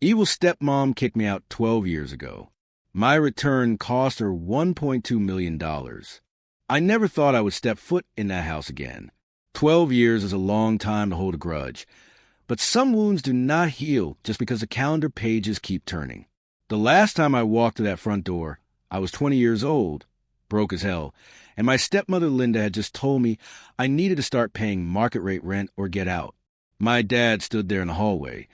Evil stepmom kicked me out 12 years ago. My return cost her $1.2 million. I never thought I would step foot in that house again. 12 years is a long time to hold a grudge. But some wounds do not heal just because the calendar pages keep turning. The last time I walked to that front door, I was 20 years old, broke as hell, and my stepmother Linda had just told me I needed to start paying market rate rent or get out. My dad stood there in the hallway,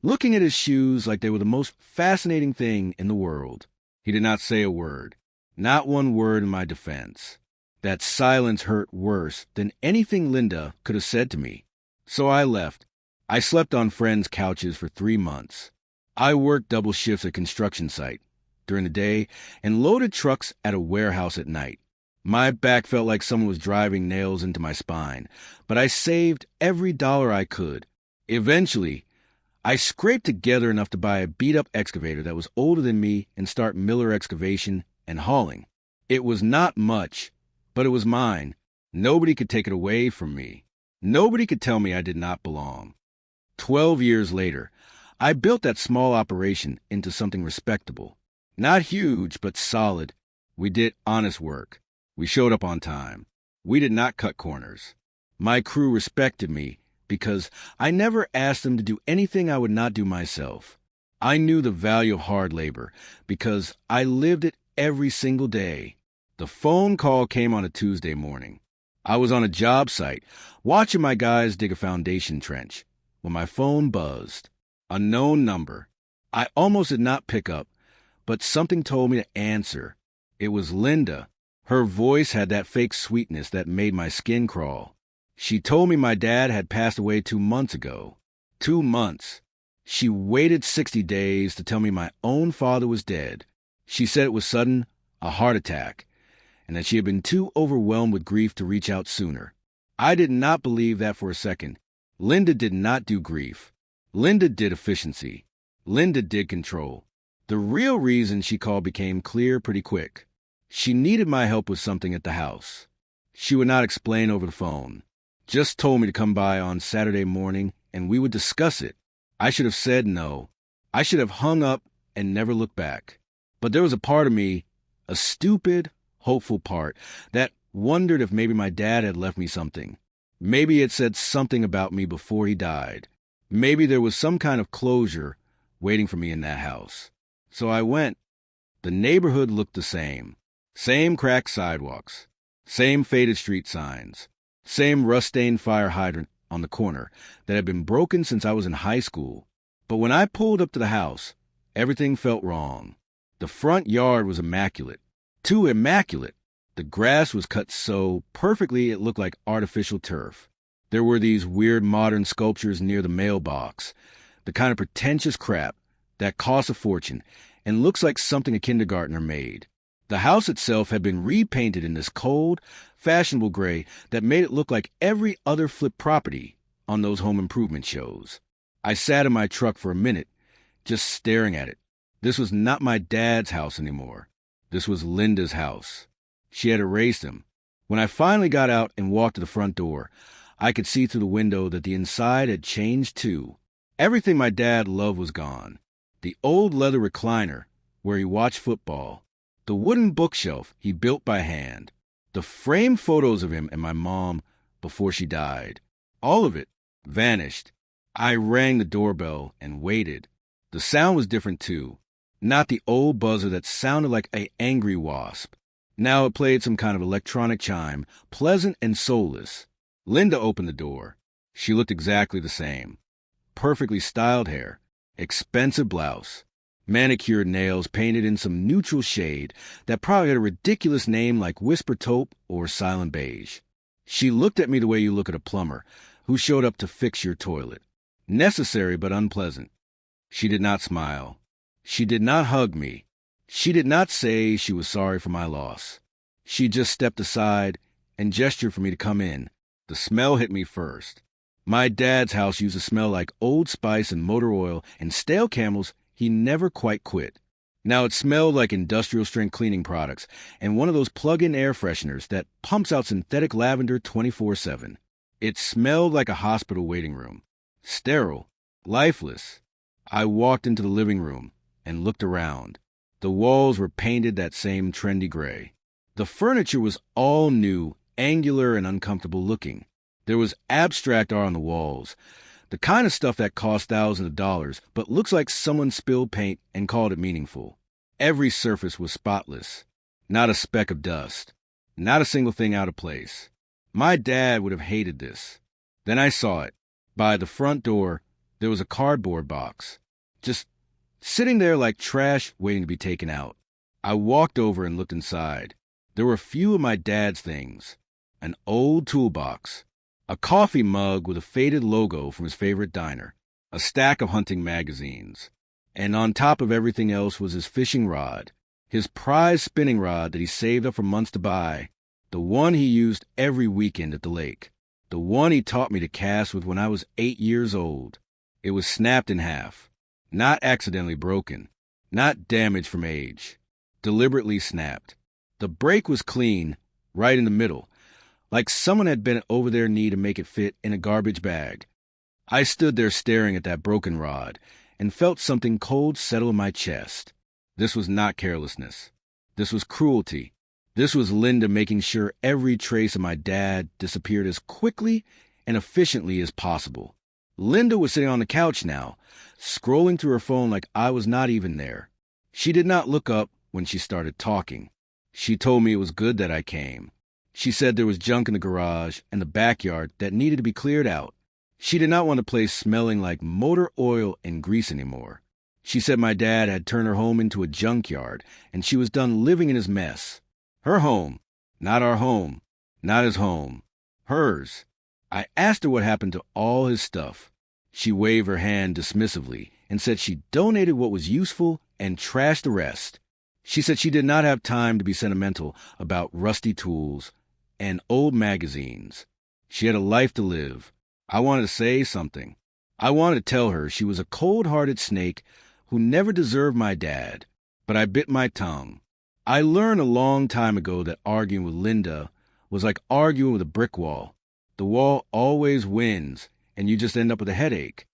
looking at his shoes like they were the most fascinating thing in the world. He did not say a word, not one word in my defense. That silence hurt worse than anything Linda could have said to me. So I left. I slept on friends' couches for 3 months. I worked double shifts at a construction site during the day and loaded trucks at a warehouse at night. My back felt like someone was driving nails into my spine, but I saved every dollar I could. Eventually, I scraped together enough to buy a beat-up excavator that was older than me and start Miller excavation and hauling. It was not much, but it was mine. Nobody could take it away from me. Nobody could tell me I did not belong. 12 years later, I built that small operation into something respectable. Not huge, but solid. We did honest work. We showed up on time. We did not cut corners. My crew respected me because I never asked them to do anything I would not do myself. I knew the value of hard labor because I lived it every single day. The phone call came on a Tuesday morning. I was on a job site, watching my guys dig a foundation trench, when my phone buzzed. A known number. I almost did not pick up, but something told me to answer. It was Linda. Her voice had that fake sweetness that made my skin crawl. She told me my dad had passed away 2 months ago. 2 months. She waited 60 days to tell me my own father was dead. She said it was sudden, a heart attack, and that she had been too overwhelmed with grief to reach out sooner. I did not believe that for a second. Linda did not do grief. Linda did efficiency. Linda did control. The real reason she called became clear pretty quick. She needed my help with something at the house. She would not explain over the phone. Just told me to come by on Saturday morning and we would discuss it. I should have said no. I should have hung up and never looked back. But there was a part of me, a stupid, hopeful part, that wondered if maybe my dad had left me something. Maybe it said something about me before he died. Maybe there was some kind of closure waiting for me in that house. So I went. The neighborhood looked the same. Same cracked sidewalks. Same faded street signs. Same rust-stained fire hydrant on the corner that had been broken since I was in high school. But when I pulled up to the house, everything felt wrong. The front yard was immaculate. Too immaculate. The grass was cut so perfectly it looked like artificial turf. There were these weird modern sculptures near the mailbox, the kind of pretentious crap that costs a fortune and looks like something a kindergartner made. The house itself had been repainted in this cold, fashionable gray that made it look like every other flip property on those home improvement shows. I sat in my truck for a minute, just staring at it. This was not my dad's house anymore. This was Linda's house. She had erased him. When I finally got out and walked to the front door, I could see through the window that the inside had changed too. Everything my dad loved was gone. The old leather recliner where he watched football. The wooden bookshelf he built by hand. The framed photos of him and my mom before she died. All of it vanished. I rang the doorbell and waited. The sound was different too. Not the old buzzer that sounded like an angry wasp. Now it played some kind of electronic chime, pleasant and soulless. Linda opened the door. She looked exactly the same. Perfectly styled hair. Expensive blouse. Manicured nails painted in some neutral shade that probably had a ridiculous name like Whisper Taupe or Silent Beige. She looked at me the way you look at a plumber who showed up to fix your toilet. Necessary but unpleasant. She did not smile. She did not hug me. She did not say she was sorry for my loss. She just stepped aside and gestured for me to come in. The smell hit me first. My dad's house used to smell like Old Spice and motor oil and stale Camels he never quite quit. Now it smelled like industrial-strength cleaning products and one of those plug-in air fresheners that pumps out synthetic lavender 24/7. It smelled like a hospital waiting room. Sterile. Lifeless. I walked into the living room and looked around. The walls were painted that same trendy gray. The furniture was all new, angular, and uncomfortable looking. There was abstract art on the walls, the kind of stuff that costs thousands of dollars, but looks like someone spilled paint and called it meaningful. Every surface was spotless, not a speck of dust, not a single thing out of place. My dad would have hated this. Then I saw it. By the front door, there was a cardboard box, just sitting there like trash waiting to be taken out. I walked over and looked inside. There were a few of my dad's things: an old toolbox, a coffee mug with a faded logo from his favorite diner, a stack of hunting magazines, and on top of everything else was his fishing rod, his prized spinning rod that he saved up for months to buy, the one he used every weekend at the lake, the one he taught me to cast with when I was 8 years old. It was snapped in half, not accidentally broken, not damaged from age, deliberately snapped. The break was clean, right in the middle, like someone had bent over their knee to make it fit in a garbage bag. I stood there staring at that broken rod and felt something cold settle in my chest. This was not carelessness. This was cruelty. This was Linda making sure every trace of my dad disappeared as quickly and efficiently as possible. Linda was sitting on the couch now, scrolling through her phone like I was not even there. She did not look up when she started talking. She told me it was good that I came. She said there was junk in the garage and the backyard that needed to be cleared out. She did not want the place smelling like motor oil and grease anymore. She said my dad had turned her home into a junkyard, and she was done living in his mess. Her home, not our home, not his home, hers. I asked her what happened to all his stuff. She waved her hand dismissively and said she donated what was useful and trashed the rest. She said she did not have time to be sentimental about rusty tools and old magazines. She had a life to live. I wanted to say something. I wanted to tell her she was a cold-hearted snake who never deserved my dad, but I bit my tongue. I learned a long time ago that arguing with Linda was like arguing with a brick wall. The wall always wins, and you just end up with a headache.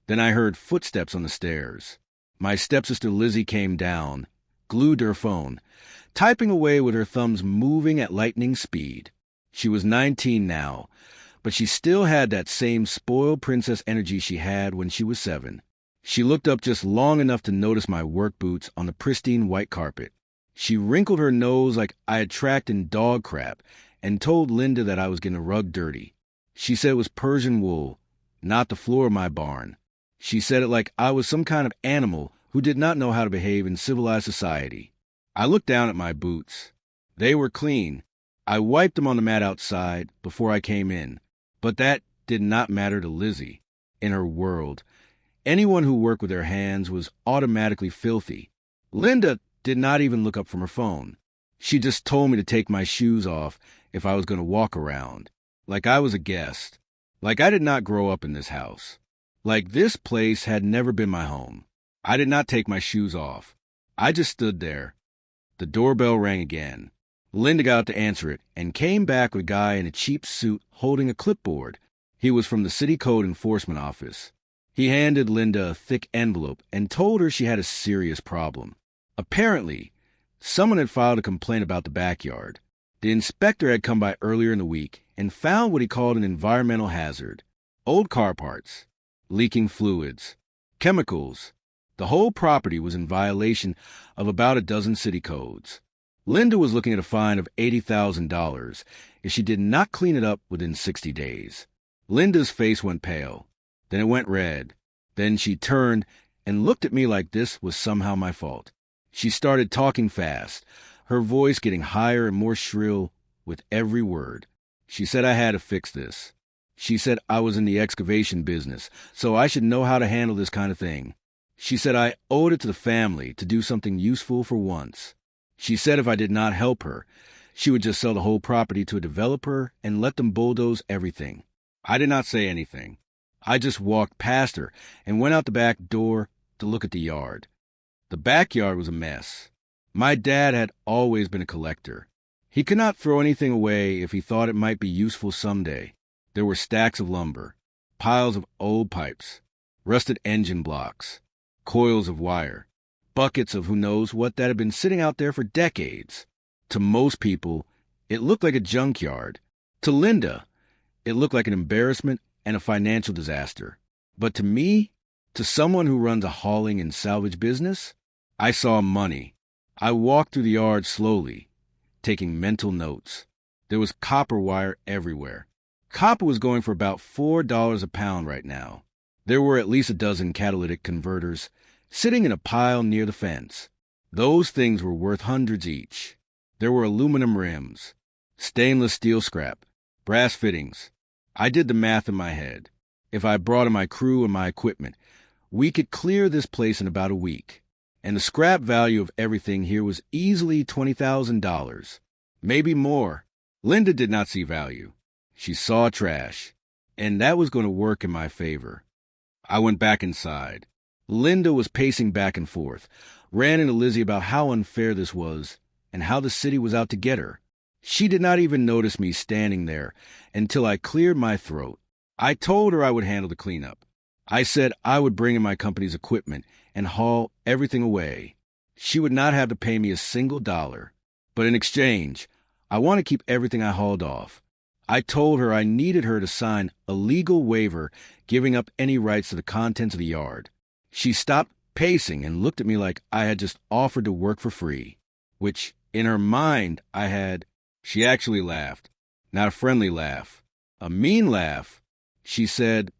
Then I heard footsteps on the stairs. My stepsister Lizzie came down, glued to her phone, typing away with her thumbs moving at lightning speed. She was 19 now, but she still had that same spoiled princess energy she had when she was 7. She looked up just long enough to notice my work boots on the pristine white carpet. She wrinkled her nose like I had tracked in dog crap and told Linda that I was getting the rug dirty. She said it was Persian wool, not the floor of my barn. She said it like I was some kind of animal who did not know how to behave in civilized society. I looked down at my boots. They were clean. I wiped them on the mat outside before I came in. But that did not matter to Lizzie. In her world, anyone who worked with their hands was automatically filthy. Linda did not even look up from her phone. She just told me to take my shoes off if I was going to walk around, like I was a guest, like I did not grow up in this house, like this place had never been my home. I did not take my shoes off. I just stood there. The doorbell rang again. Linda got up to answer it and came back with a guy in a cheap suit holding a clipboard. He was from the City Code Enforcement Office. He handed Linda a thick envelope and told her she had a serious problem. Apparently, someone had filed a complaint about the backyard. The inspector had come by earlier in the week and found what he called an environmental hazard: old car parts, leaking fluids, chemicals. The whole property was in violation of about a dozen city codes. Linda was looking at a fine of $80,000 if she did not clean it up within 60 days. Linda's face went pale. Then it went red. Then she turned and looked at me like this was somehow my fault. She started talking fast, her voice getting higher and more shrill with every word. She said I had to fix this. She said I was in the excavation business, so I should know how to handle this kind of thing. She said I owed it to the family to do something useful for once. She said if I did not help her, she would just sell the whole property to a developer and let them bulldoze everything. I did not say anything. I just walked past her and went out the back door to look at the yard. The backyard was a mess. My dad had always been a collector. He could not throw anything away if he thought it might be useful someday. There were stacks of lumber, piles of old pipes, rusted engine blocks, coils of wire, buckets of who knows what that had been sitting out there for decades. To most people, it looked like a junkyard. To Linda, it looked like an embarrassment and a financial disaster. But to me, to someone who runs a hauling and salvage business, I saw money. I walked through the yard slowly, taking mental notes. There was copper wire everywhere. Copper was going for about $4 a pound right now. There were at least a dozen catalytic converters sitting in a pile near the fence. Those things were worth hundreds each. There were aluminum rims, stainless steel scrap, brass fittings. I did the math in my head. If I brought in my crew and my equipment, we could clear this place in about a week. And the scrap value of everything here was easily $20,000. Maybe more. Linda did not see value. She saw trash. And that was going to work in my favor. I went back inside. Linda was pacing back and forth, ran into Lizzie about how unfair this was and how the city was out to get her. She did not even notice me standing there until I cleared my throat. I told her I would handle the cleanup. I said I would bring in my company's equipment and haul everything away. She would not have to pay me a single dollar. But in exchange, I want to keep everything I hauled off. I told her I needed her to sign a legal waiver giving up any rights to the contents of the yard. She stopped pacing and looked at me like I had just offered to work for free, which, in her mind, I had. She actually laughed. Not a friendly laugh. A mean laugh. She said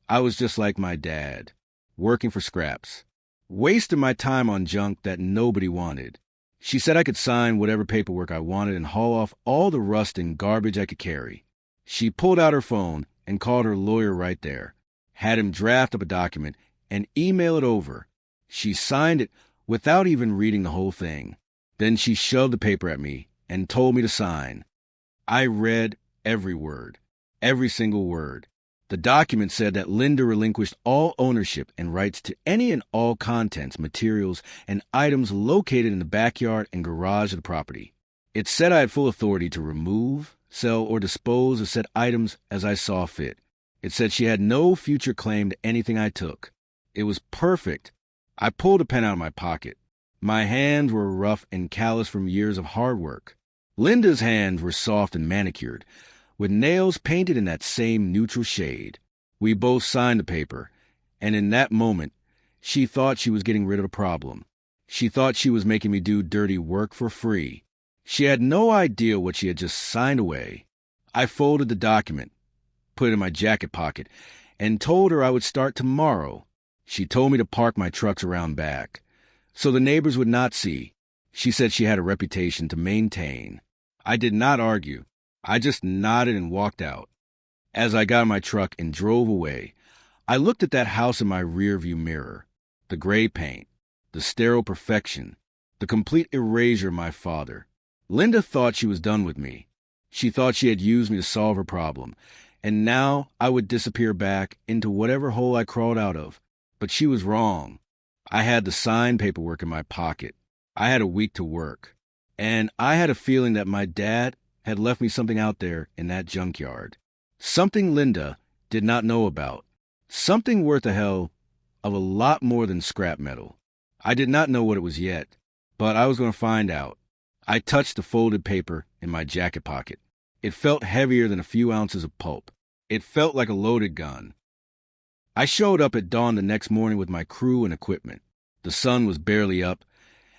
I was just like my dad, working for scraps, wasting my time on junk that nobody wanted. She said I could sign whatever paperwork I wanted and haul off all the rust and garbage I could carry. She pulled out her phone and called her lawyer right there, had him draft up a document and email it over. She signed it without even reading the whole thing. Then she shoved the paper at me and told me to sign. I read every word, every single word. The document said that Linda relinquished all ownership and rights to any and all contents, materials, and items located in the backyard and garage of the property. It said I had full authority to remove, sell, or dispose of said items as I saw fit. It said she had no future claim to anything I took. It was perfect. I pulled a pen out of my pocket. My hands were rough and calloused from years of hard work. Linda's hands were soft and manicured, with nails painted in that same neutral shade. We both signed the paper, and in that moment, she thought she was getting rid of a problem. She thought she was making me do dirty work for free. She had no idea what she had just signed away. I folded the document, put it in my jacket pocket, and told her I would start tomorrow. She told me to park my trucks around back, so the neighbors would not see. She said she had a reputation to maintain. I did not argue. I just nodded and walked out. As I got in my truck and drove away, I looked at that house in my rearview mirror. The gray paint, the sterile perfection, the complete erasure of my father. Linda thought she was done with me. She thought she had used me to solve her problem, and now I would disappear back into whatever hole I crawled out of. But she was wrong. I had the signed paperwork in my pocket. I had a week to work. And I had a feeling that my dad had left me something out there in that junkyard. Something Linda did not know about. Something worth a hell of a lot more than scrap metal. I did not know what it was yet, but I was going to find out. I touched the folded paper in my jacket pocket. It felt heavier than a few ounces of pulp. It felt like a loaded gun. I showed up at dawn the next morning with my crew and equipment. The sun was barely up,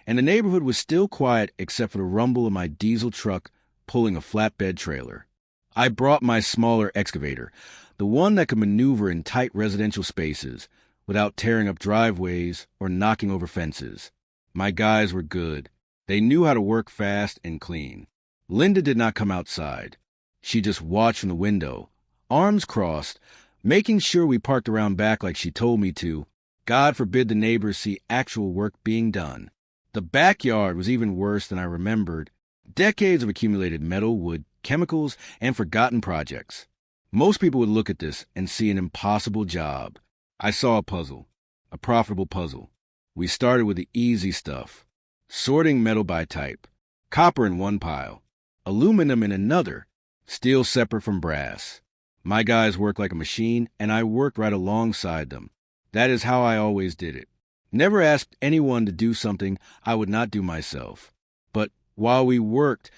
and the neighborhood was still quiet except for the rumble of my diesel truck pulling a flatbed trailer. I brought my smaller excavator, the one that could maneuver in tight residential spaces without tearing up driveways or knocking over fences. My guys were good. They knew how to work fast and clean. Linda did not come outside. She just watched from the window, arms crossed, making sure we parked around back like she told me to. God forbid the neighbors see actual work being done. The backyard was even worse than I remembered. Decades of accumulated metal, wood, chemicals, and forgotten projects. Most people would look at this and see an impossible job. I saw a puzzle, a profitable puzzle. We started with the easy stuff, sorting metal by type, copper in one pile, aluminum in another, steel separate from brass. My guys worked like a machine, and I worked right alongside them. That is how I always did it. Never asked anyone to do something I would not do myself. But while we worked,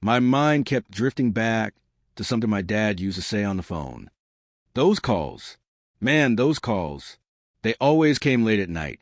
my mind kept drifting back to something my dad used to say on the phone. Those calls, man, those calls, they always came late at night,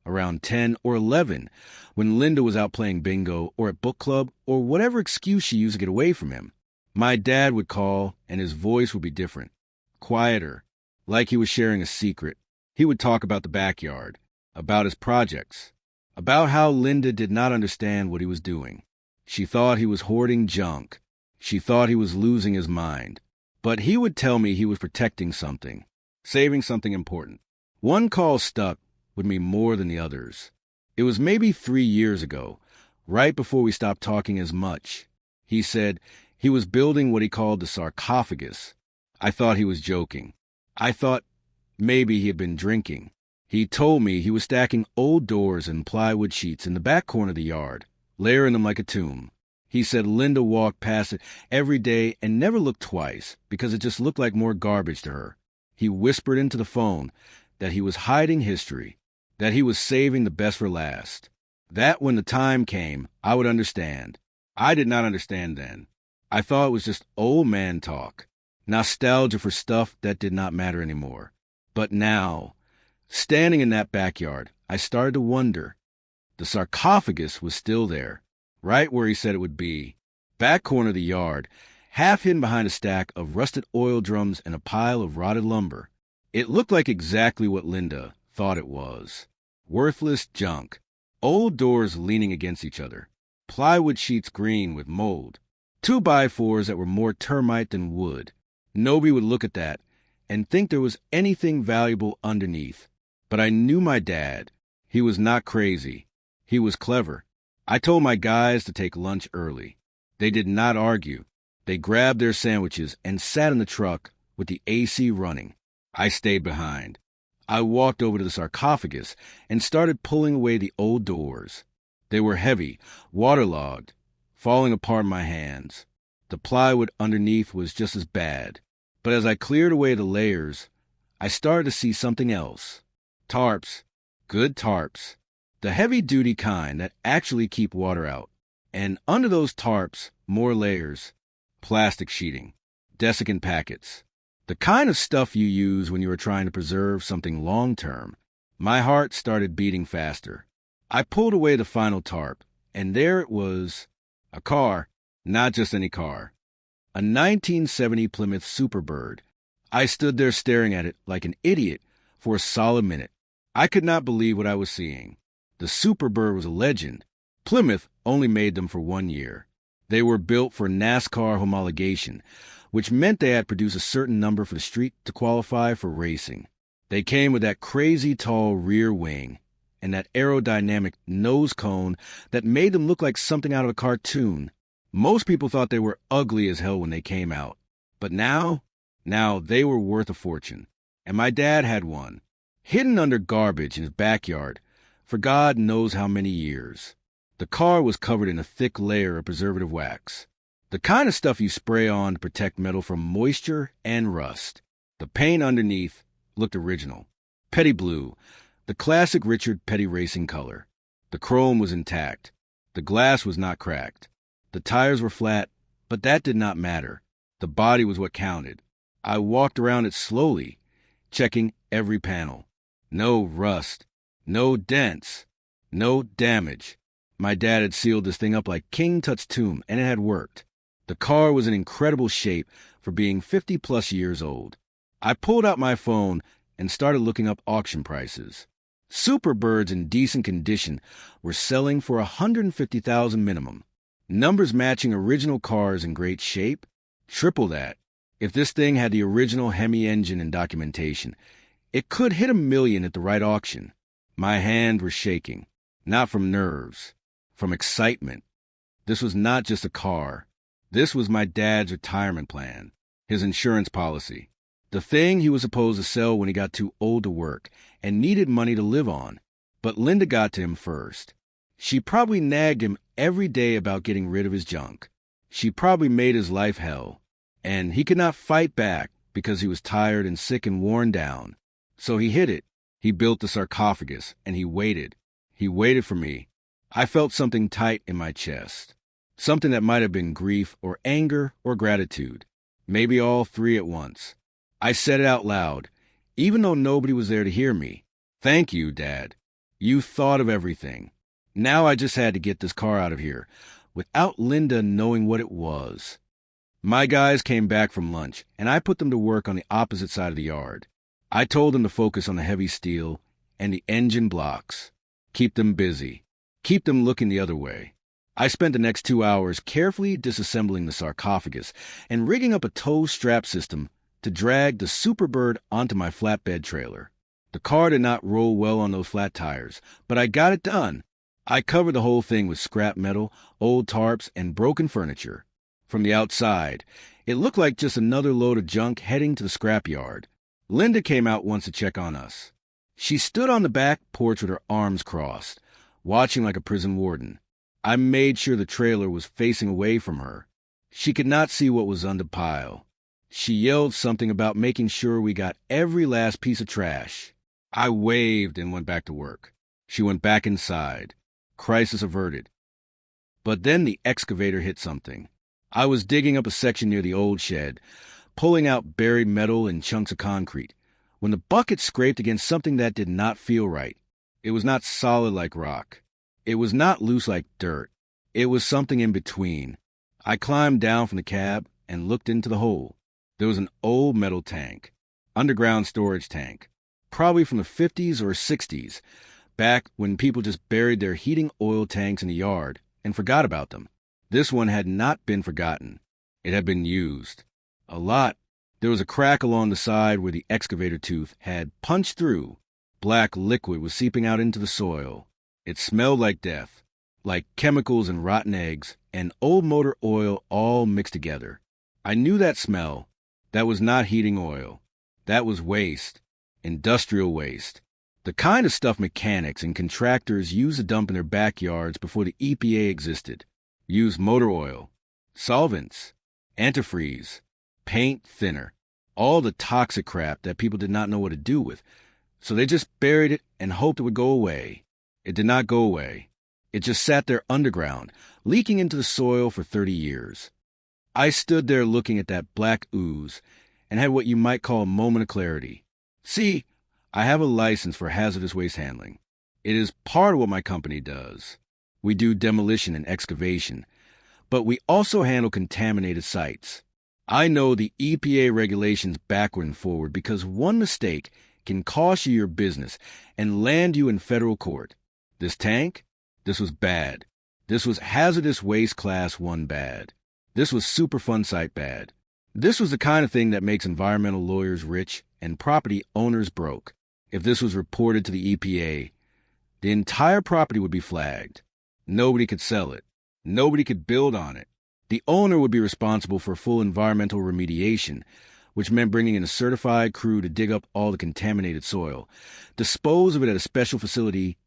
around 10 or 11, when Linda was out playing bingo or at book club or whatever excuse she used to get away from him. My dad would call, and his voice would be different, quieter, like he was sharing a secret. He would talk about the backyard, about his projects, about how Linda did not understand what he was doing. She thought he was hoarding junk. She thought he was losing his mind. But he would tell me he was protecting something, saving something important. One call stuck with me more than the others. It was maybe 3 years ago, right before we stopped talking as much. He said he was building what he called the sarcophagus. I thought he was joking. I thought maybe he had been drinking. He told me he was stacking old doors and plywood sheets in the back corner of the yard, layering them like a tomb. He said Linda walked past it every day and never looked twice because it just looked like more garbage to her. He whispered into the phone that he was hiding history, that he was saving the best for last, that when the time came, I would understand. I did not understand then. I thought it was just old man talk, nostalgia for stuff that did not matter anymore. But now, standing in that backyard, I started to wonder. The sarcophagus was still there, right where he said it would be, back corner of the yard, half hidden behind a stack of rusted oil drums and a pile of rotted lumber. It looked like exactly what Linda thought it was. Worthless junk. Old doors leaning against each other. Plywood sheets green with mold. 2x4s that were more termite than wood. Nobody would look at that and think there was anything valuable underneath. But I knew my dad. He was not crazy. He was clever. I told my guys to take lunch early. They did not argue. They grabbed their sandwiches and sat in the truck with the AC running. I stayed behind. I walked over to the sarcophagus and started pulling away the old doors. They were heavy, waterlogged, falling apart in my hands. The plywood underneath was just as bad. But as I cleared away the layers, I started to see something else. Tarps. Good tarps. The heavy-duty kind that actually keep water out. And under those tarps, more layers. Plastic sheeting. Desiccant packets. The kind of stuff you use when you are trying to preserve something long-term. My heart started beating faster. I pulled away the final tarp, and there it was. A car, not just any car. A 1970 Plymouth Superbird. I stood there staring at it like an idiot for a solid minute. I could not believe what I was seeing. The Superbird was a legend. Plymouth only made them for 1 year. They were built for NASCAR homologation, which meant they had to produce a certain number for the street to qualify for racing. They came with that crazy tall rear wing and that aerodynamic nose cone that made them look like something out of a cartoon. Most people thought they were ugly as hell when they came out. But now they were worth a fortune. And my dad had one, hidden under garbage in his backyard for God knows how many years. The car was covered in a thick layer of preservative wax, the kind of stuff you spray on to protect metal from moisture and rust. The paint underneath looked original. Petty blue, the classic Richard Petty racing color. The chrome was intact. The glass was not cracked. The tires were flat, but that did not matter. The body was what counted. I walked around it slowly, checking every panel. No rust. No dents. No damage. My dad had sealed this thing up like King Tut's tomb, and it had worked. The car was in incredible shape for being 50-plus years old. I pulled out my phone and started looking up auction prices. Superbirds in decent condition were selling for $150,000 minimum. Numbers matching original cars in great shape? Triple that. If this thing had the original Hemi engine and documentation, it could hit $1 million at the right auction. My hands were shaking, not from nerves, from excitement. This was not just a car. This was my dad's retirement plan, his insurance policy, the thing he was supposed to sell when he got too old to work and needed money to live on. But Linda got to him first. She probably nagged him every day about getting rid of his junk. She probably made his life hell. And he could not fight back because he was tired and sick and worn down. So he hid it. He built the sarcophagus, and he waited. He waited for me. I felt something tight in my chest. Something that might have been grief or anger or gratitude. Maybe all three at once. I said it out loud, even though nobody was there to hear me. Thank you, Dad. You thought of everything. Now I just had to get this car out of here, without Linda knowing what it was. My guys came back from lunch, and I put them to work on the opposite side of the yard. I told them to focus on the heavy steel and the engine blocks. Keep them busy. Keep them looking the other way. I spent the next 2 hours carefully disassembling the sarcophagus and rigging up a tow strap system to drag the Superbird onto my flatbed trailer. The car did not roll well on those flat tires, but I got it done. I covered the whole thing with scrap metal, old tarps, and broken furniture. From the outside, it looked like just another load of junk heading to the scrapyard. Linda came out once to check on us. She stood on the back porch with her arms crossed, watching like a prison warden. I made sure the trailer was facing away from her. She could not see what was under pile. She yelled something about making sure we got every last piece of trash. I waved and went back to work. She went back inside. Crisis averted. But then the excavator hit something. I was digging up a section near the old shed, pulling out buried metal and chunks of concrete, when the bucket scraped against something that did not feel right. It was not solid like rock. It was not loose like dirt. It was something in between. I climbed down from the cab and looked into the hole. There was an old metal tank, underground storage tank, probably from the 50s or 60s, back when people just buried their heating oil tanks in the yard and forgot about them. This one had not been forgotten. It had been used. A lot. There was a crack along the side where the excavator tooth had punched through. Black liquid was seeping out into the soil. It smelled like death, like chemicals and rotten eggs and old motor oil all mixed together. I knew that smell. That was not heating oil. That was waste. Industrial waste. The kind of stuff mechanics and contractors used to dump in their backyards before the EPA existed. Used motor oil, solvents, antifreeze, paint thinner, all the toxic crap that people did not know what to do with. So they just buried it and hoped it would go away. It did not go away. It just sat there underground, leaking into the soil for 30 years. I stood there looking at that black ooze and had what you might call a moment of clarity. See, I have a license for hazardous waste handling. It is part of what my company does. We do demolition and excavation, but we also handle contaminated sites. I know the EPA regulations backward and forward because one mistake can cost you your business and land you in federal court. This tank? This was bad. This was hazardous waste class 1 bad. This was Superfund site bad. This was the kind of thing that makes environmental lawyers rich and property owners broke. If this was reported to the EPA, the entire property would be flagged. Nobody could sell it. Nobody could build on it. The owner would be responsible for full environmental remediation, which meant bringing in a certified crew to dig up all the contaminated soil, dispose of it at a special facility,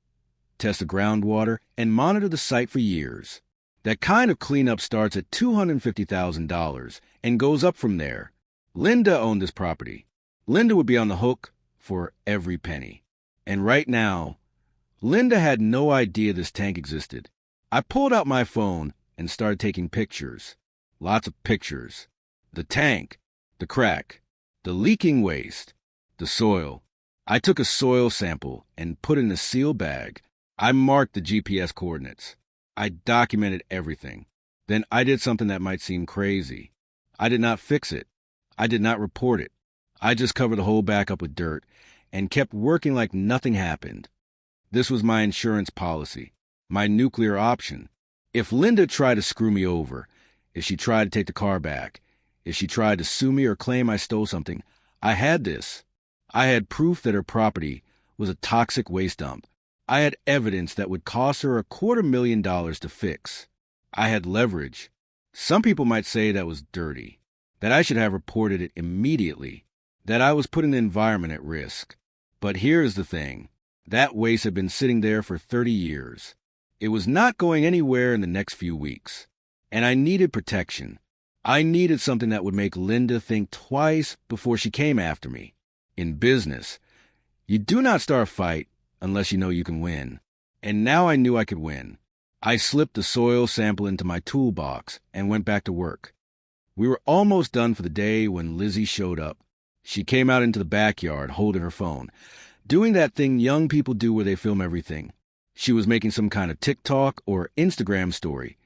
test the groundwater, and monitor the site for years. That kind of cleanup starts at $250,000 and goes up from there. Linda owned this property. Linda would be on the hook for every penny. And right now, Linda had no idea this tank existed. I pulled out my phone and started taking pictures. Lots of pictures. The tank, the crack, the leaking waste, the soil. I took a soil sample and put it in a sealed bag. I marked the GPS coordinates. I documented everything. Then I did something that might seem crazy. I did not fix it. I did not report it. I just covered the whole back up with dirt and kept working like nothing happened. This was my insurance policy, my nuclear option. If Linda tried to screw me over, if she tried to take the car back, if she tried to sue me or claim I stole something, I had this. I had proof that her property was a toxic waste dump. I had evidence that would cost her $250,000 to fix. I had leverage. Some people might say that was dirty, that I should have reported it immediately, that I was putting the environment at risk. But here's the thing. That waste had been sitting there for 30 years. It was not going anywhere in the next few weeks. And I needed protection. I needed something that would make Linda think twice before she came after me. In business, You do not start a fight unless you know you can win. And now I knew I could win. I slipped the soil sample into my toolbox and went back to work. We were almost done for the day when Lizzie showed up. She came out into the backyard holding her phone, doing that thing young people do where they film everything. She was making some kind of TikTok or Instagram story,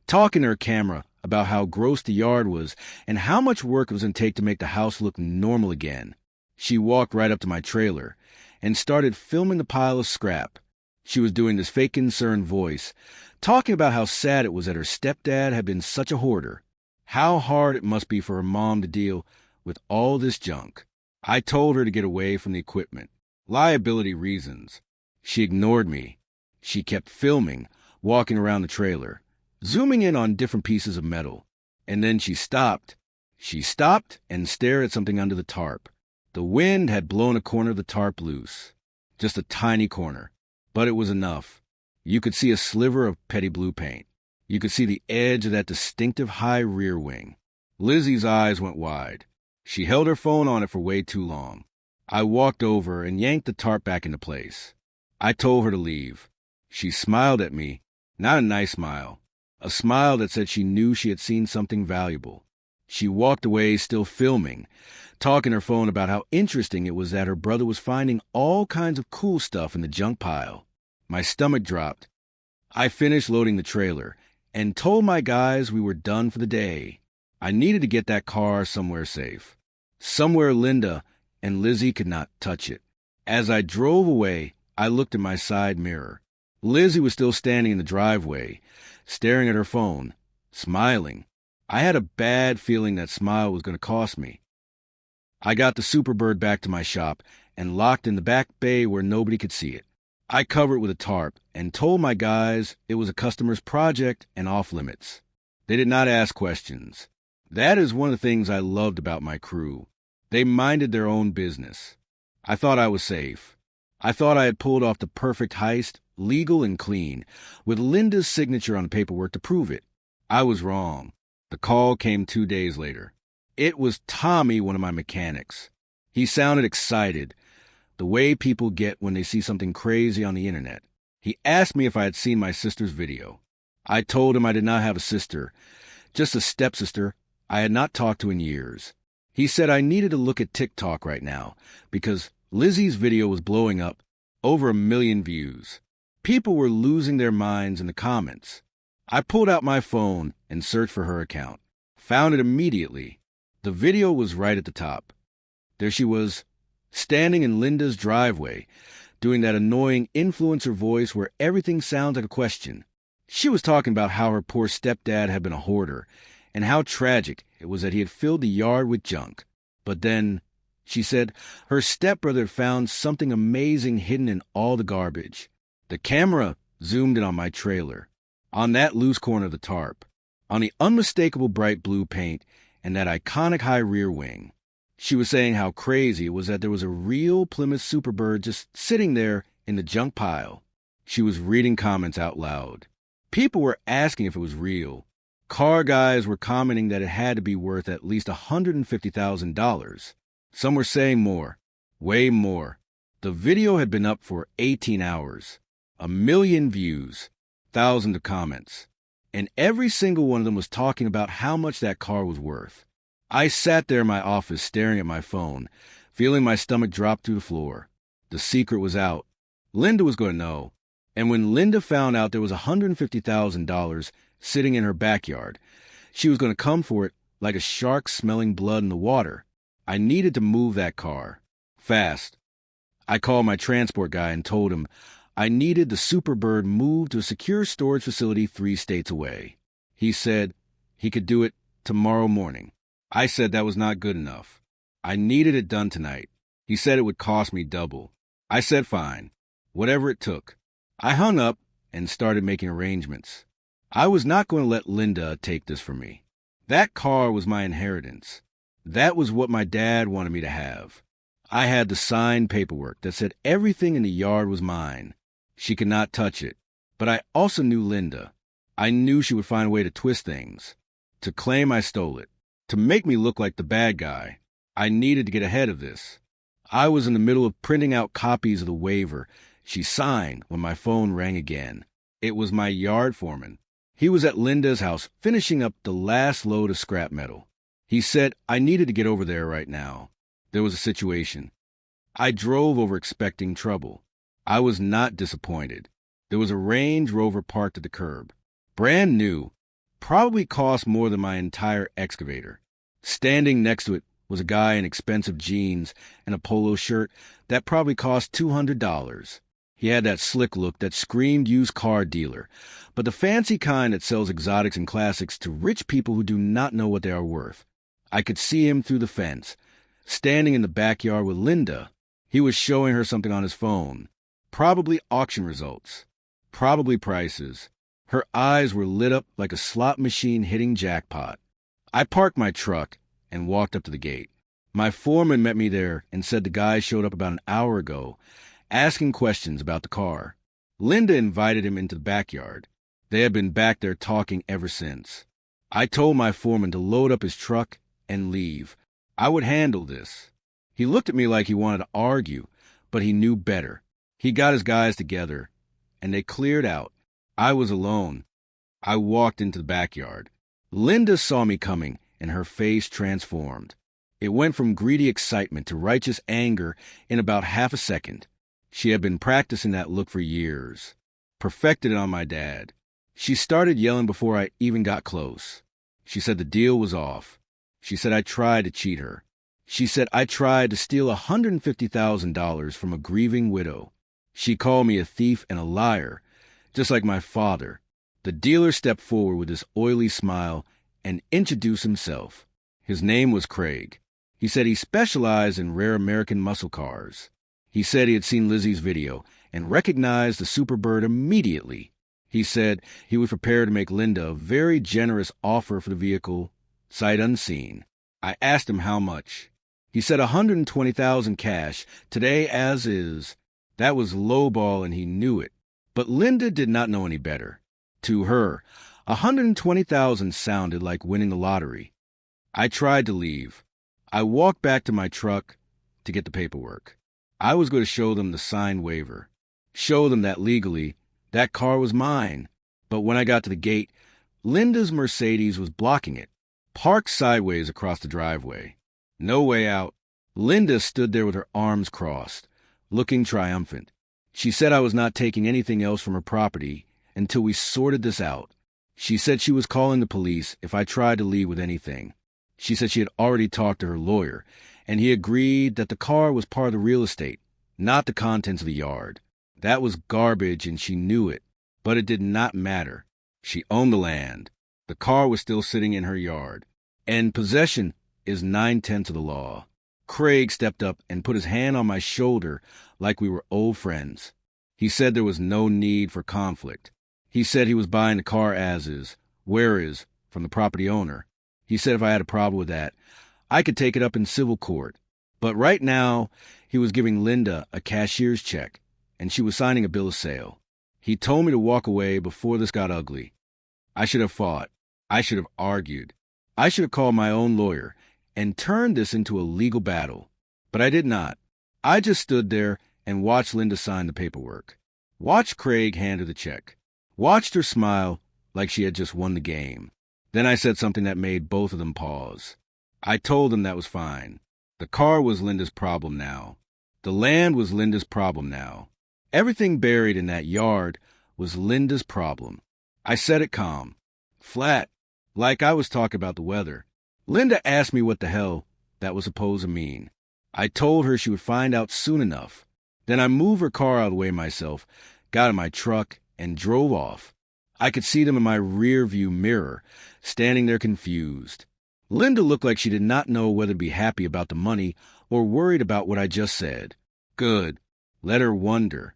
talking to her camera about how gross the yard was and how much work it was going to take to make the house look normal again. She walked right up to my trailer and started filming the pile of scrap. She was doing this fake concerned voice, talking about how sad it was that her stepdad had been such a hoarder, how hard it must be for her mom to deal with all this junk. I told her to get away from the equipment. Liability reasons. She ignored me. She kept filming, walking around the trailer, zooming in on different pieces of metal. And then she stopped. She stopped and stared at something under the tarp. The wind had blown a corner of the tarp loose. Just a tiny corner. But it was enough. You could see a sliver of petty blue paint. You could see the edge of that distinctive high rear wing. Lizzie's eyes went wide. She held her phone on it for way too long. I walked over and yanked the tarp back into place. I told her to leave. She smiled at me, not a nice smile, a smile that said she knew she had seen something valuable. She walked away still filming, talking her phone about how interesting it was that her brother was finding all kinds of cool stuff in the junk pile. My stomach dropped. I finished loading the trailer and told my guys we were done for the day. I needed to get that car somewhere safe, somewhere Linda and Lizzie could not touch it. As I drove away, I looked at my side mirror. Lizzie was still standing in the driveway, staring at her phone, smiling. I had a bad feeling that smile was going to cost me. I got the Superbird back to my shop and locked in the back bay where nobody could see it. I covered it with a tarp and told my guys it was a customer's project and off limits. They did not ask questions. That is one of the things I loved about my crew. They minded their own business. I thought I was safe. I thought I had pulled off the perfect heist, legal and clean, with Linda's signature on the paperwork to prove it. I was wrong. The call came 2 days later. It was Tommy, one of my mechanics. He sounded excited, the way people get when they see something crazy on the internet. He asked me if I had seen my sister's video. I told him I did not have a sister, just a stepsister I had not talked to in years. He said I needed to look at TikTok right now because Lizzie's video was blowing up, over 1 million views. People were losing their minds in the comments. I pulled out my phone and searched for her account. Found it immediately. The video was right at the top. There she was, standing in Linda's driveway, doing that annoying influencer voice where everything sounds like a question. She was talking about how her poor stepdad had been a hoarder, and how tragic it was that he had filled the yard with junk. But then, she said, her stepbrother had found something amazing hidden in all the garbage. The camera zoomed in on my trailer, on that loose corner of the tarp, on the unmistakable bright blue paint, and that iconic high rear wing. She was saying how crazy it was that there was a real Plymouth Superbird just sitting there in the junk pile. She was reading comments out loud. People were asking if it was real. Car guys were commenting that it had to be worth at least $150,000. Some were saying more, way more. The video had been up for 18 hours. 1 million views, thousands of comments. And every single one of them was talking about how much that car was worth. I sat there in my office staring at my phone, feeling my stomach drop to the floor. The secret was out. Linda was going to know. And when Linda found out there was $150,000 sitting in her backyard, she was going to come for it like a shark smelling blood in the water. I needed to move that car. Fast. I called my transport guy and told him I needed the Superbird moved to a secure storage facility 3 states away. He said he could do it tomorrow morning. I said that was not good enough. I needed it done tonight. He said it would cost me double. I said fine, whatever it took. I hung up and started making arrangements. I was not going to let Linda take this from me. That car was my inheritance. That was what my dad wanted me to have. I had the signed paperwork that said everything in the yard was mine. She could not touch it. But I also knew Linda. I knew she would find a way to twist things, to claim I stole it, to make me look like the bad guy. I needed to get ahead of this. I was in the middle of printing out copies of the waiver she signed when my phone rang again. It was my yard foreman. He was at Linda's house finishing up the last load of scrap metal. He said I needed to get over there right now. There was a situation. I drove over expecting trouble. I was not disappointed. There was a Range Rover parked at the curb. Brand new. Probably cost more than my entire excavator. Standing next to it was a guy in expensive jeans and a polo shirt that probably cost $200. He had that slick look that screamed used car dealer, but the fancy kind that sells exotics and classics to rich people who do not know what they are worth. I could see him through the fence, standing in the backyard with Linda. He was showing her something on his phone. Probably auction results. Probably prices. Her eyes were lit up like a slot machine hitting jackpot. I parked my truck and walked up to the gate. My foreman met me there and said the guy showed up about an hour ago, asking questions about the car. Linda invited him into the backyard. They had been back there talking ever since. I told my foreman to load up his truck and leave. I would handle this. He looked at me like he wanted to argue, but he knew better. He got his guys together, and they cleared out. I was alone. I walked into the backyard. Linda saw me coming, and her face transformed. It went from greedy excitement to righteous anger in about half a second. She had been practicing that look for years. Perfected it on my dad. She started yelling before I even got close. She said the deal was off. She said I tried to cheat her. She said I tried to steal $150,000 from a grieving widow. She called me a thief and a liar, just like my father. The dealer stepped forward with his oily smile and introduced himself. His name was Craig. He said he specialized in rare American muscle cars. He said he had seen Lizzie's video and recognized the Superbird immediately. He said he was prepared to make Linda a very generous offer for the vehicle, sight unseen. I asked him how much. He said $120,000 cash, today as is. That was lowball and he knew it. But Linda did not know any better. To her, $120,000 sounded like winning the lottery. I tried to leave. I walked back to my truck to get the paperwork. I was going to show them the signed waiver. Show them that legally, that car was mine. But when I got to the gate, Linda's Mercedes was blocking it, parked sideways across the driveway. No way out. Linda stood there with her arms crossed, looking triumphant. She said I was not taking anything else from her property until we sorted this out. She said she was calling the police if I tried to leave with anything. She said she had already talked to her lawyer, and he agreed that the car was part of the real estate, not the contents of the yard. That was garbage, and she knew it, but it did not matter. She owned the land. The car was still sitting in her yard, and possession is 9/10 of the law. Craig stepped up and put his hand on my shoulder like we were old friends. He said there was no need for conflict. He said he was buying the car as is, where is, from the property owner. He said if I had a problem with that, I could take it up in civil court. But right now, he was giving Linda a cashier's check, and she was signing a bill of sale. He told me to walk away before this got ugly. I should have fought. I should have argued. I should have called my own lawyer and turned this into a legal battle. But I did not. I just stood there and watched Linda sign the paperwork. Watched Craig hand her the check. Watched her smile like she had just won the game. Then I said something that made both of them pause. I told them that was fine. The car was Linda's problem now. The land was Linda's problem now. Everything buried in that yard was Linda's problem. I said it calm, flat, like I was talking about the weather. Linda asked me what the hell that was supposed to mean. I told her she would find out soon enough. Then I moved her car out of the way myself, got in my truck, and drove off. I could see them in my rear view mirror, standing there confused. Linda looked like she did not know whether to be happy about the money or worried about what I just said. Good. Let her wonder.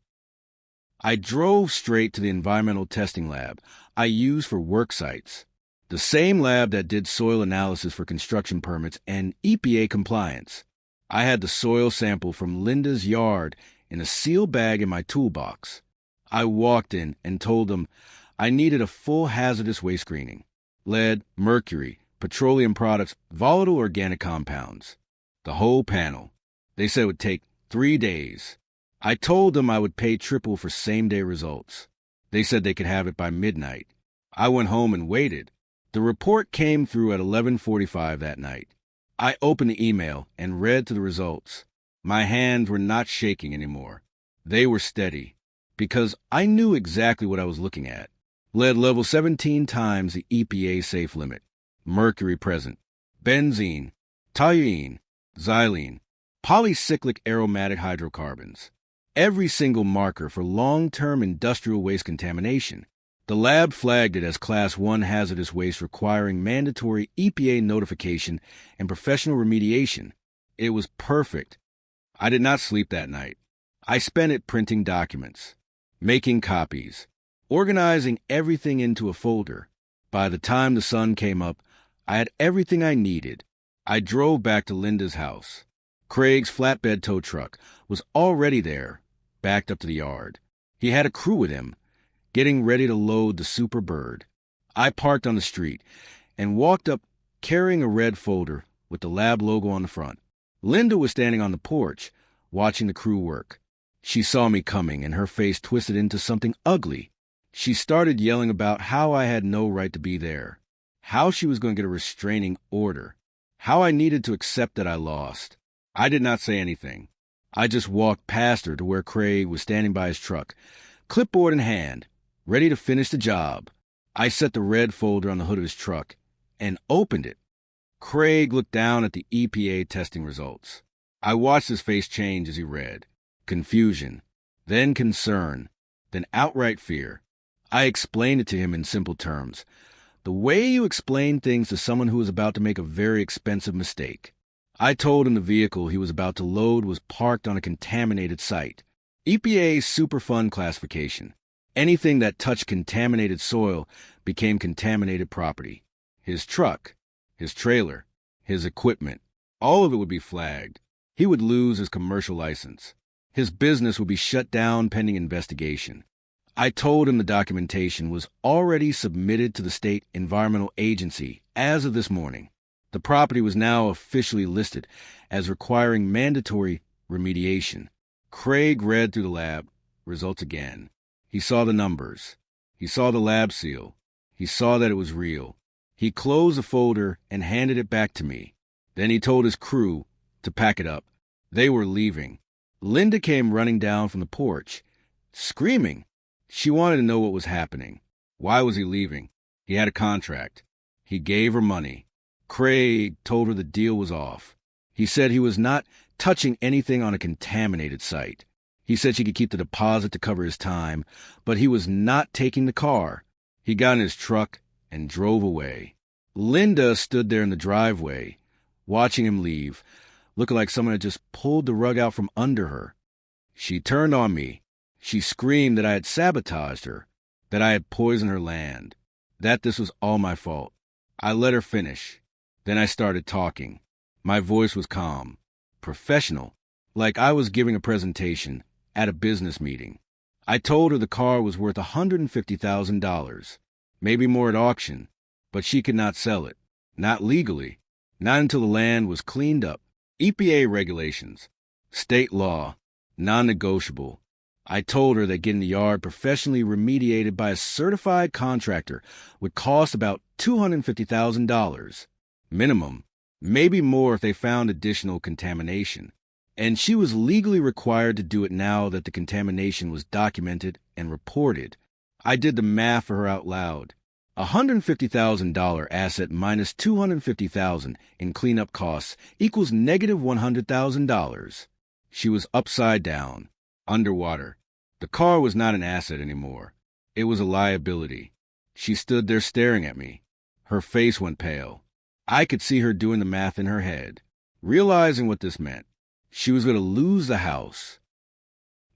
I drove straight to the environmental testing lab I use for work sites. The same lab that did soil analysis for construction permits and EPA compliance. I had the soil sample from Linda's yard in a sealed bag in my toolbox. I walked in and told them I needed a full hazardous waste screening. Lead, mercury, petroleum products, volatile organic compounds. The whole panel. They said it would take 3 days. I told them I would pay triple for same-day results. They said they could have it by midnight. I went home and waited. The report came through at 11:45 that night. I opened the email and read through the results. My hands were not shaking anymore. They were steady, because I knew exactly what I was looking at. Lead level 17 times the EPA safe limit. Mercury present. Benzene, toluene, xylene, polycyclic aromatic hydrocarbons. Every single marker for long-term industrial waste contamination. The lab flagged it as Class 1 hazardous waste requiring mandatory EPA notification and professional remediation. It was perfect. I did not sleep that night. I spent it printing documents, making copies, organizing everything into a folder. By the time the sun came up, I had everything I needed. I drove back to Linda's house. Craig's flatbed tow truck was already there, backed up to the yard. He had a crew with him, getting ready to load the Super Bird. I parked on the street and walked up carrying a red folder with the lab logo on the front. Linda was standing on the porch, watching the crew work. She saw me coming, and her face twisted into something ugly. She started yelling about how I had no right to be there, how she was going to get a restraining order, how I needed to accept that I lost. I did not say anything. I just walked past her to where Craig was standing by his truck, clipboard in hand, ready to finish the job. I set the red folder on the hood of his truck and opened it. Craig looked down at the EPA testing results. I watched his face change as he read. Confusion, then concern, then outright fear. I explained it to him in simple terms. The way you explain things to someone who is about to make a very expensive mistake. I told him the vehicle he was about to load was parked on a contaminated site. EPA's Superfund classification. Anything that touched contaminated soil became contaminated property. His truck, his trailer, his equipment, all of it would be flagged. He would lose his commercial license. His business would be shut down pending investigation. I told him the documentation was already submitted to the state environmental agency as of this morning. The property was now officially listed as requiring mandatory remediation. Craig read through the lab results again. He saw the numbers. He saw the lab seal. He saw that it was real. He closed the folder and handed it back to me. Then he told his crew to pack it up. They were leaving. Linda came running down from the porch, screaming. She wanted to know what was happening. Why was he leaving? He had a contract. He gave her money. Craig told her the deal was off. He said he was not touching anything on a contaminated site. He said she could keep the deposit to cover his time, but he was not taking the car. He got in his truck and drove away. Linda stood there in the driveway, watching him leave, looking like someone had just pulled the rug out from under her. She turned on me. She screamed that I had sabotaged her, that I had poisoned her land, that this was all my fault. I let her finish. Then I started talking. My voice was calm, professional, like I was giving a presentation at a business meeting. I told her the car was worth $150,000, maybe more at auction, but she could not sell it, not legally, not until the land was cleaned up. EPA regulations, state law, non-negotiable. I told her that getting the yard professionally remediated by a certified contractor would cost about $250,000, minimum, maybe more if they found additional contamination. And she was legally required to do it now that the contamination was documented and reported. I did the math for her out loud. $150,000 asset minus $250,000 in cleanup costs equals negative $100,000. She was upside down, underwater. The car was not an asset anymore. It was a liability. She stood there staring at me. Her face went pale. I could see her doing the math in her head, realizing what this meant. She was going to lose the house.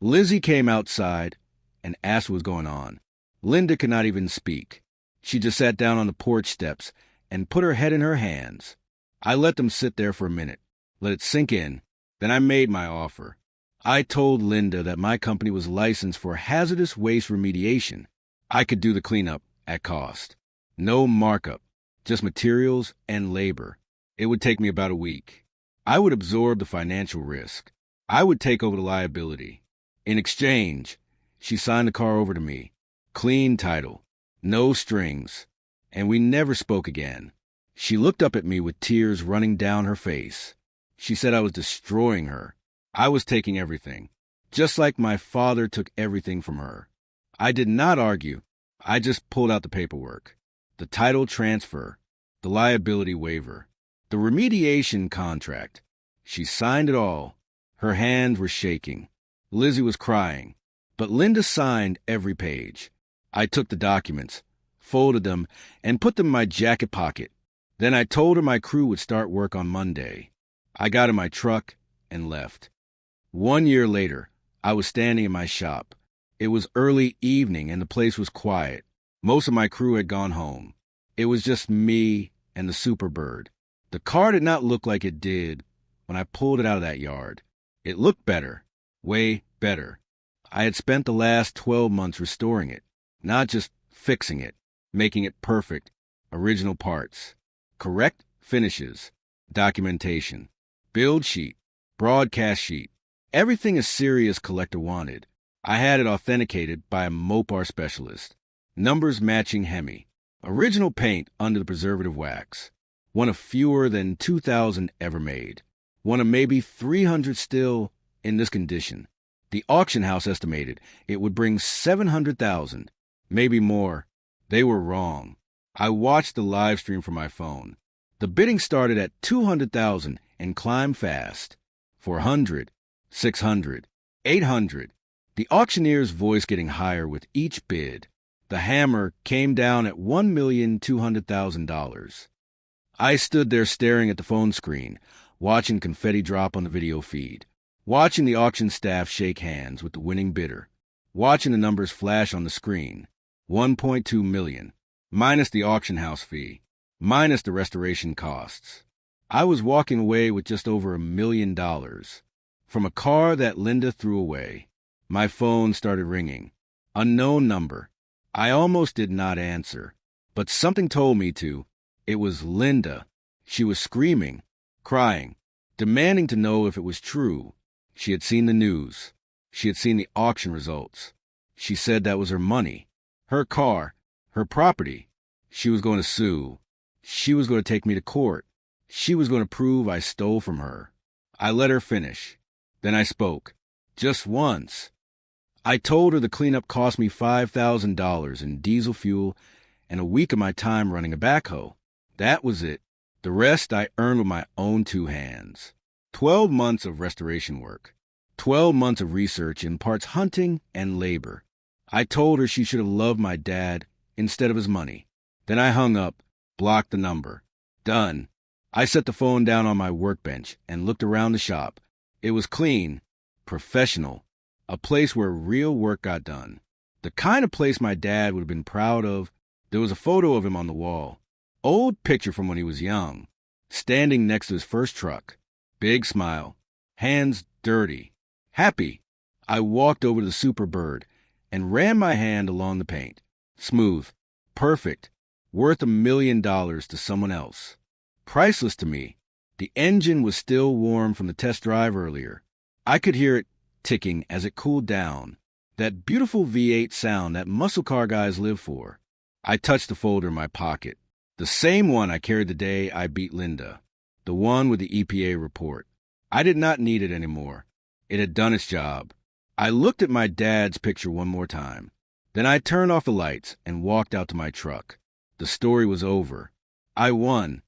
Lizzie came outside and asked what was going on. Linda could not even speak. She just sat down on the porch steps and put her head in her hands. I let them sit there for a minute, let it sink in. Then I made my offer. I told Linda that my company was licensed for hazardous waste remediation. I could do the cleanup at cost. No markup, just materials and labor. It would take me about a week. I would absorb the financial risk. I would take over the liability. In exchange, she signed the car over to me. Clean title, no strings, and we never spoke again. She looked up at me with tears running down her face. She said I was destroying her. I was taking everything, just like my father took everything from her. I did not argue. I just pulled out the paperwork. The title transfer, the liability waiver, the remediation contract. She signed it all. Her hands were shaking. Lizzie was crying, but Linda signed every page. I took the documents, folded them, and put them in my jacket pocket. Then I told her my crew would start work on Monday. I got in my truck and left. 1 year later, I was standing in my shop. It was early evening and the place was quiet. Most of my crew had gone home. It was just me and the Superbird. The car did not look like it did when I pulled it out of that yard. It looked better, way better. I had spent the last 12 months restoring it, not just fixing it, making it perfect, original parts, correct finishes, documentation, build sheet, broadcast sheet, everything a serious collector wanted. I had it authenticated by a Mopar specialist, numbers matching Hemi, original paint under the preservative wax, one of fewer than 2,000 ever made, one of maybe 300 still in this condition. The auction house estimated it would bring 700,000, maybe more. They were wrong. I watched the live stream from my phone. The bidding started at 200,000 and climbed fast. 400, 600, 800. The auctioneer's voice getting higher with each bid. The hammer came down at $1,200,000. I stood there staring at the phone screen, watching confetti drop on the video feed, watching the auction staff shake hands with the winning bidder, watching the numbers flash on the screen. 1.2 million, minus the auction house fee, minus the restoration costs. I was walking away with just over $1 million from a car that Linda threw away. My phone started ringing. Unknown number. I almost did not answer, but something told me to. It was Linda. She was screaming, crying, demanding to know if it was true. She had seen the news. She had seen the auction results. She said that was her money, her car, her property. She was going to sue. She was going to take me to court. She was going to prove I stole from her. I let her finish. Then I spoke. Just once. I told her the cleanup cost me $5,000 in diesel fuel and a week of my time running a backhoe. That was it. The rest I earned with my own 2 hands. 12 months of restoration work. 12 months of research in parts hunting and labor. I told her she should have loved my dad instead of his money. Then I hung up, blocked the number. Done. I set the phone down on my workbench and looked around the shop. It was clean, professional, a place where real work got done. The kind of place my dad would have been proud of. There was a photo of him on the wall. Old picture from when he was young, standing next to his first truck. Big smile, hands dirty, happy. I walked over to the Superbird and ran my hand along the paint. Smooth, perfect, worth $1 million to someone else. Priceless to me. The engine was still warm from the test drive earlier. I could hear it ticking as it cooled down. That beautiful V8 sound that muscle car guys live for. I touched the folder in my pocket. The same one I carried the day I beat Linda. The one with the EPA report. I did not need it anymore. It had done its job. I looked at my dad's picture one more time. Then I turned off the lights and walked out to my truck. The story was over. I won.